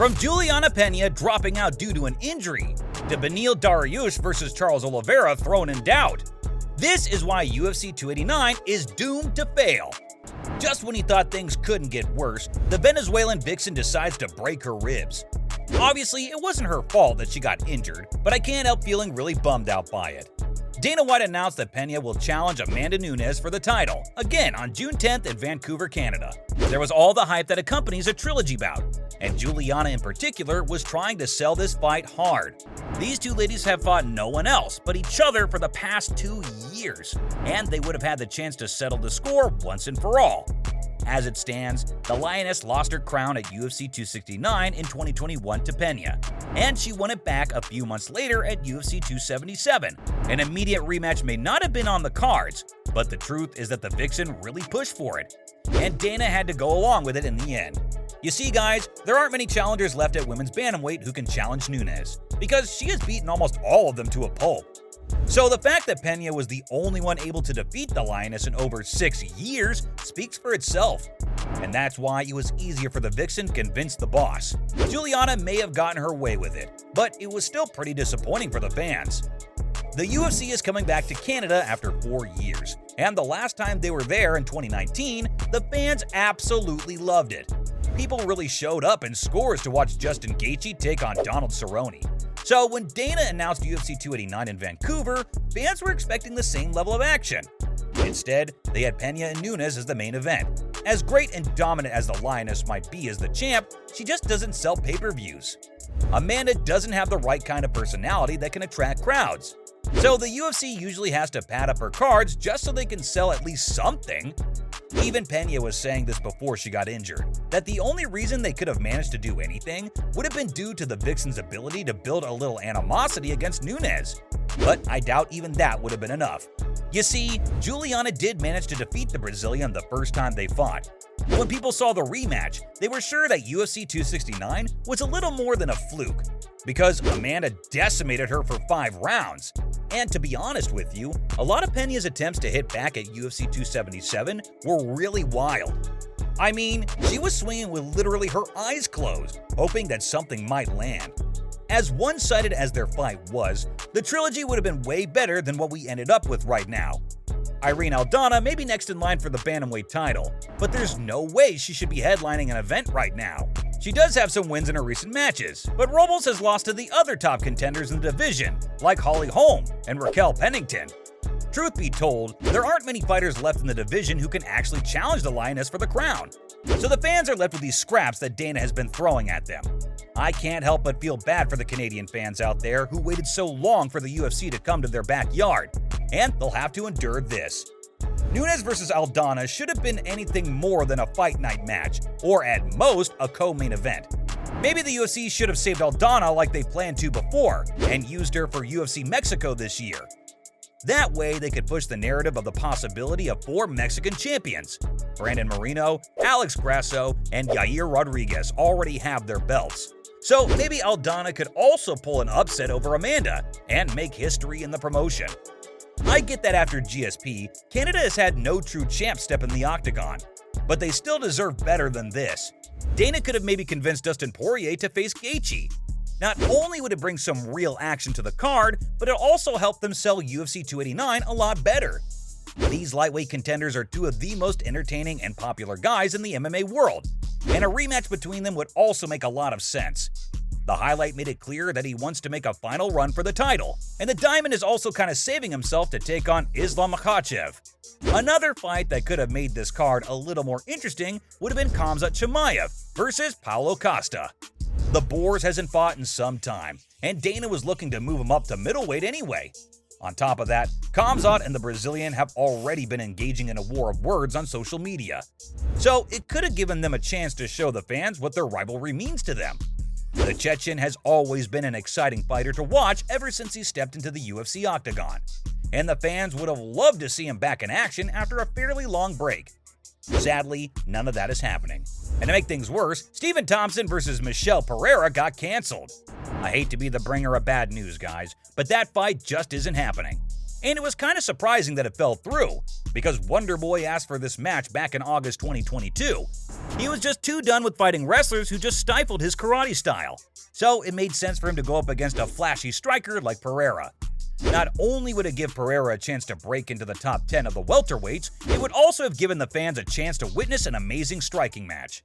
From Juliana Pena dropping out due to an injury, to Beneil Dariush versus Charles Oliveira thrown in doubt. This is why UFC 289 is doomed to fail. Just when he thought things couldn't get worse, the Venezuelan vixen decides to break her ribs. Obviously, it wasn't her fault that she got injured, but I can't help feeling really bummed out by it. Dana White announced that Pena will challenge Amanda Nunes for the title, again on June 10th in Vancouver, Canada. There was all the hype that accompanies a trilogy bout, and Juliana in particular was trying to sell this fight hard. These two ladies have fought no one else but each other for the past 2 years, and they would have had the chance to settle the score once and for all. As it stands, the Lioness lost her crown at UFC 269 in 2021 to Pena, and she won it back a few months later at UFC 277. An immediate rematch may not have been on the cards, but the truth is that the Vixen really pushed for it, and Dana had to go along with it in the end. You see, guys, there aren't many challengers left at women's bantamweight who can challenge Nunes, because she has beaten almost all of them to a pulp. So the fact that Pena was the only one able to defeat the Lioness in over 6 years speaks for itself. And that's why it was easier for the Vixen to convince the boss. Juliana may have gotten her way with it, but it was still pretty disappointing for the fans. The UFC is coming back to Canada after 4 years, and the last time they were there in 2019, the fans absolutely loved it. People really showed up in scores to watch Justin Gaethje take on Donald Cerrone. So when Dana announced UFC 289 in Vancouver, fans were expecting the same level of action. Instead, they had Pena and Nunes as the main event. As great and dominant as the Lioness might be as the champ, she just doesn't sell pay-per-views. Amanda doesn't have the right kind of personality that can attract crowds. So the UFC usually has to pad up her cards just so they can sell at least something. Even Pena was saying this before she got injured, that the only reason they could have managed to do anything would have been due to the Vixen's ability to build a little animosity against Nunes. But I doubt even that would have been enough. You see, Juliana did manage to defeat the Brazilian the first time they fought. But when people saw the rematch, they were sure that UFC 269 was a little more than a fluke, because Amanda decimated her for 5 rounds. And to be honest with you, a lot of Pena's attempts to hit back at UFC 277 were really wild. I mean, she was swinging with literally her eyes closed, hoping that something might land. As one-sided as their fight was, the trilogy would have been way better than what we ended up with right now. Irene Aldana may be next in line for the bantamweight title, but there's no way she should be headlining an event right now. She does have some wins in her recent matches, but Robles has lost to the other top contenders in the division, like Holly Holm and Raquel Pennington. Truth be told, there aren't many fighters left in the division who can actually challenge the Lioness for the crown, so the fans are left with these scraps that Dana has been throwing at them. I can't help but feel bad for the Canadian fans out there who waited so long for the UFC to come to their backyard, and they'll have to endure this. Nunes vs. Aldana should have been anything more than a fight night match, or at most, a co-main event. Maybe the UFC should have saved Aldana like they planned to before, and used her for UFC Mexico this year. That way, they could push the narrative of the possibility of 4 Mexican champions. Brandon Moreno, Alex Grasso, and Yair Rodriguez already have their belts. So maybe Aldana could also pull an upset over Amanda and make history in the promotion. I get that after GSP, Canada has had no true champ step in the octagon, but they still deserve better than this. Dana could have maybe convinced Dustin Poirier to face Gaethje. Not only would it bring some real action to the card, but it also helped them sell UFC 289 a lot better. These lightweight contenders are 2 of the most entertaining and popular guys in the MMA world, and a rematch between them would also make a lot of sense. The highlight made it clear that he wants to make a final run for the title, and the Diamond is also kind of saving himself to take on Islam Makhachev. Another fight that could have made this card a little more interesting would have been Khamzat Chimaev versus Paulo Costa. The Boers hasn't fought in some time, and Dana was looking to move him up to middleweight anyway. On top of that, Khamzat and the Brazilian have already been engaging in a war of words on social media, so it could have given them a chance to show the fans what their rivalry means to them. The Chechen has always been an exciting fighter to watch ever since he stepped into the UFC octagon, and the fans would have loved to see him back in action after a fairly long break. Sadly, none of that is happening. And to make things worse, Stephen Thompson versus Michelle Pereira got canceled. I hate to be the bringer of bad news, guys, but that fight just isn't happening. And it was kind of surprising that it fell through, because Wonder Boy asked for this match back in August 2022. He was just too done with fighting wrestlers who just stifled his karate style. So it made sense for him to go up against a flashy striker like Pereira. Not only would it give Pereira a chance to break into the top 10 of the welterweights, it would also have given the fans a chance to witness an amazing striking match.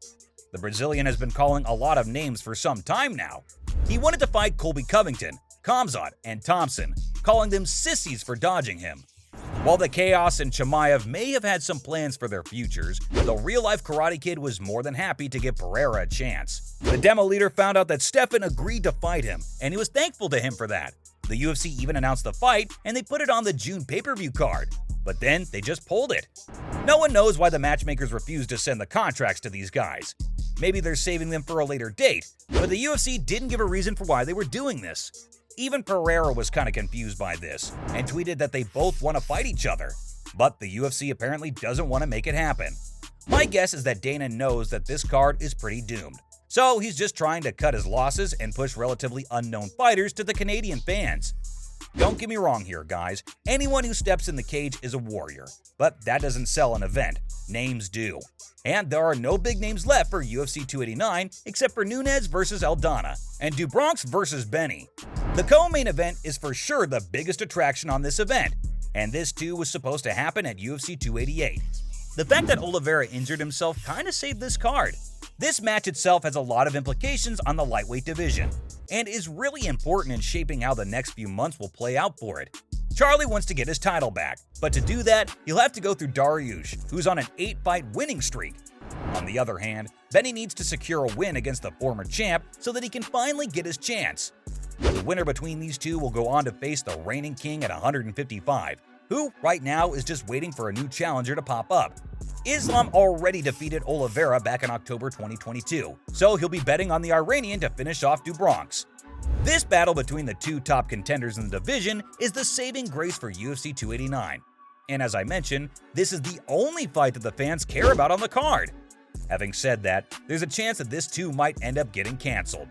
The Brazilian has been calling a lot of names for some time now. He wanted to fight Colby Covington, Khamzat, and Thompson, calling them sissies for dodging him. While the Chaos and Chimaev may have had some plans for their futures, the real-life Karate Kid was more than happy to give Pereira a chance. The demo leader found out that Stefan agreed to fight him, and he was thankful to him for that. The UFC even announced the fight, and they put it on the June pay-per-view card. But then they just pulled it. No one knows why the matchmakers refused to send the contracts to these guys. Maybe they're saving them for a later date, but the UFC didn't give a reason for why they were doing this. Even Pereira was kind of confused by this, and tweeted that they both want to fight each other. But the UFC apparently doesn't want to make it happen. My guess is that Dana knows that this card is pretty doomed. So he's just trying to cut his losses and push relatively unknown fighters to the Canadian fans. Don't get me wrong here, guys. Anyone who steps in the cage is a warrior. But that doesn't sell an event. Names do. And there are no big names left for UFC 289 except for Nunes versus Aldana and Dubronx versus Benny. The co-main event is for sure the biggest attraction on this event, and this too was supposed to happen at UFC 288. The fact that Oliveira injured himself kinda saved this card. This match itself has a lot of implications on the lightweight division, and is really important in shaping how the next few months will play out for it. Charlie wants to get his title back, but to do that, he'll have to go through Dariush, who's on an 8-fight winning streak. On the other hand, Benny needs to secure a win against the former champ so that he can finally get his chance. The winner between these two will go on to face the reigning king at 155, who right now is just waiting for a new challenger to pop up. Islam already defeated Oliveira back in October 2022, so he'll be betting on the Iranian to finish off Dubronx. This battle between the two top contenders in the division is the saving grace for UFC 289. And as I mentioned, this is the only fight that the fans care about on the card. Having said that, there's a chance that this too might end up getting canceled.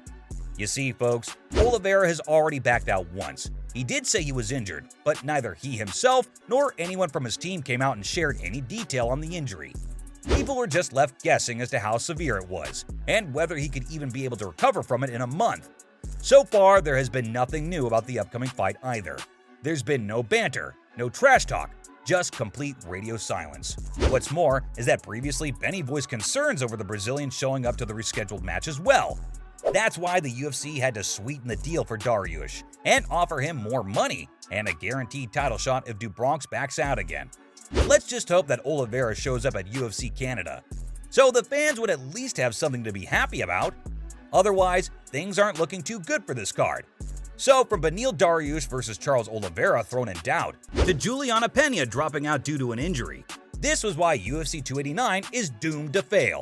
You see, folks, Oliveira has already backed out once. He did say he was injured, but neither he himself nor anyone from his team came out and shared any detail on the injury. People were just left guessing as to how severe it was, and whether he could even be able to recover from it in a month. So far, there has been nothing new about the upcoming fight either. There's been no banter, no trash talk, just complete radio silence. What's more is that previously Benny voiced concerns over the Brazilian showing up to the rescheduled match as well. That's why the UFC had to sweeten the deal for Dariush and offer him more money and a guaranteed title shot if Dubronx backs out again. Let's just hope that Oliveira shows up at UFC Canada, so the fans would at least have something to be happy about. Otherwise, things aren't looking too good for this card. So from Beneil Dariush versus Charles Oliveira thrown in doubt, to Juliana Pena dropping out due to an injury, this was why UFC 289 is doomed to fail.